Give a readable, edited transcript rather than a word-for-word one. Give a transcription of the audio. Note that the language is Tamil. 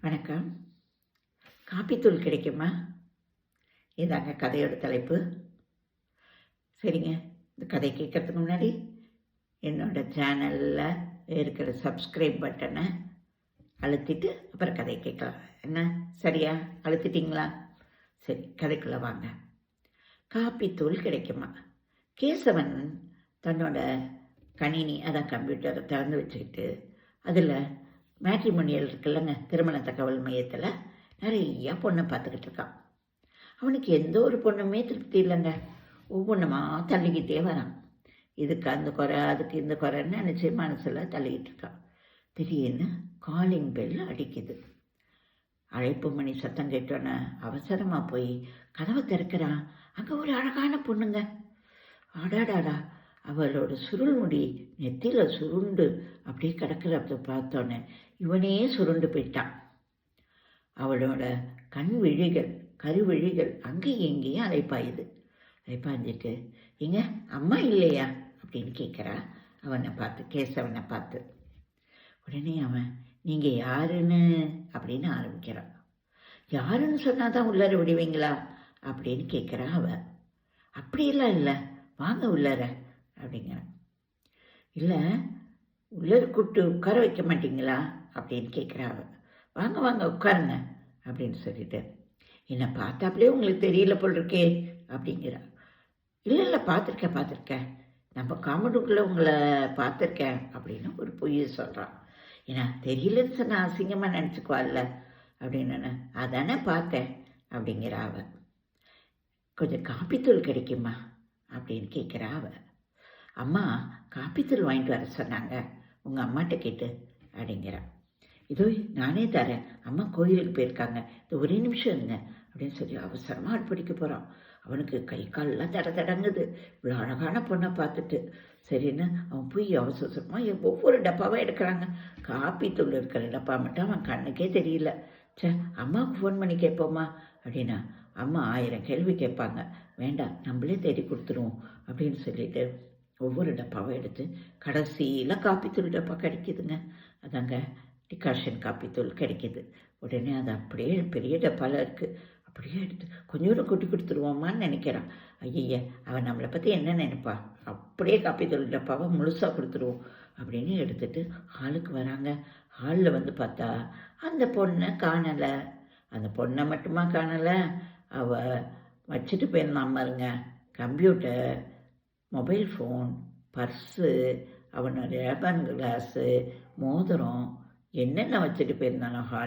வணக்கம். காப்பித்தூள் கிடைக்குமா? இதாங்க கதையோட தலைப்பு. சரிங்க. இந்த கதை கேட்கறதுக்கு முன்னாடி என்னோட சேனலில் இருக்கிற சப்ஸ்கிரைப் பட்டனை அழுத்திட்டு அப்புறம் கதை கேட்கலாம். என்ன சரியா? அழுத்திட்டிங்களா? சரி, கதைக்குள்ளே வாங்க. காப்பித்தூள் கிடைக்குமா? கேசவன் தன்னோட கணினி, அதான் கம்ப்யூட்டரை திறந்து வச்சுக்கிட்டு அதில் மேட்ரிமோனியல் இருக்குல்லங்க, திருமண தகவல் மையத்தில் நிறையா பொண்ணை பார்த்துக்கிட்டு இருக்கான். அவனுக்கு எந்த ஒரு பொண்ணுமே திருப்தி இல்லைங்க. ஒவ்வொன்றுமா தள்ளிக்கிட்டே வரான். இதுக்கு அந்த குறை, அதுக்கு இந்த குறைன்னு நினச்சி மனசில் தள்ளிக்கிட்டு இருக்கான். திடீர்னு காலிங் பெல் அடிக்குது. அழைப்பு மணி சத்தம் கேட்டோன்னே அவசரமாக போய் கதவை திறக்கிறான். அங்கே ஒரு அழகான பொண்ணுங்க. ஆடாடாடா, அவளோட சுருள் முடி நெத்தியில் சுருண்டு அப்படியே கிடக்கிறத பார்த்தோன்னே இவனே சுருண்டு போயிட்டான். அவளோட கண் விழிகள், கருவிழிகள் அங்கேயும் இங்கேயும் அலைப்பாஞ்சிட்டு, எங்க அம்மா இல்லையா அப்படின்னு கேட்குறா அவனை பார்த்து, கேசவனை பார்த்து. உடனே அவன், நீங்கள் யாருன்னு அப்படின்னு ஆரம்பிக்கிறான். யாருன்னு சொன்னால் தான் உள்ளார விடுவீங்களா அப்படின்னு கேட்குறா அவன். அப்படியெல்லாம் இல்லை, வாங்க உள்ளார அப்படிங்கிறான். இல்லை, உள்ளார கூப்பிட்டு உட்கார வைக்க மாட்டிங்களா அப்படின்னு கேட்குறா அவன். வாங்க வாங்க உட்காருங்க அப்படின்னு சொல்லிட்டு, என்னை பார்த்தாப்புலேயே உங்களுக்கு தெரியல போல் இருக்கே அப்படிங்கிறா. இல்லை இல்லை, பார்த்துருக்கேன், நம்ம காமெடிக்குள்ளே உங்களை பார்த்துருக்கேன் அப்படின்னு ஒரு பொய்யை சொல்கிறான். ஏன்னா தெரியலன்னு சொன்னால் அசிங்கமாக நினச்சிக்குவாள்ல அப்படின்னு. அதானே பார்த்தேன் அப்படிங்கிறா அவன். கொஞ்சம் காப்பித்தூள் கிடைக்குமா அப்படின்னு கேட்குறா அவன். அம்மா காப்பித்தூள் வாங்கிட்டு வர சொன்னாங்க, உங்கள் அம்மாட்ட கேட்டு அப்படிங்கிறான். இதோ நானே தரேன், அம்மா கோயிலுக்கு போயிருக்காங்க, இது ஒரே நிமிஷம் இருங்க அப்படின்னு சொல்லி அவசரமாக அடுப்படிக்க போகிறான். அவனுக்கு கை காலெலாம் தடங்குது. இவ்வளோ அழகான பொண்ணை பார்த்துட்டு சரின்னு அவன் போய் அவசரமாக ஒவ்வொரு டப்பாவாக எடுக்கிறாங்க. காப்பித்தூள் இருக்கிற டப்பா மட்டும் அவன் கண்ணுக்கே தெரியல. அம்மாவுக்கு ஃபோன் பண்ணி கேட்போமா அப்படின்னா, அம்மா 1000 கேள்வி கேட்பாங்க, வேண்டாம் நம்மளே தேடி கொடுத்துருவோம் அப்படின்னு சொல்லிட்டு ஒவ்வொரு டப்பாவை எடுத்து கடைசியில் காப்பித்தூள் டப்பா கிடைக்கிதுங்க. அதாங்க டிகாஷன் காப்பித்தூள் கிடைக்கிது. உடனே அது அப்படியே பெரிய டப்பாவில் இருக்குது. அப்படியே எடுத்து கொஞ்சோண்டு கொட்டி கொடுத்துருவோமான்னு நினைக்கிறான். ஐய, அவன் நம்மளை பற்றி என்ன நினைப்பா, அப்படியே காப்பித்தூள் டப்பாவை முழுசாக கொடுத்துருவோம் அப்படின்னு எடுத்துகிட்டு ஹாலுக்கு வராங்க. ஹாலில் வந்து பார்த்தா அந்த பொண்ணை காணலை. அந்த பொண்ணை மட்டுமா காணலை, அவள் வச்சுட்டு போயிருந்தான் பாருங்க, கம்ப்யூட்டர், மொபைல் ஃபோன், பர்ஸு, அவனோட ரேபன் கிளாஸு, மோதிரம், என்னென்ன வச்சுட்டு போயிருந்தானோ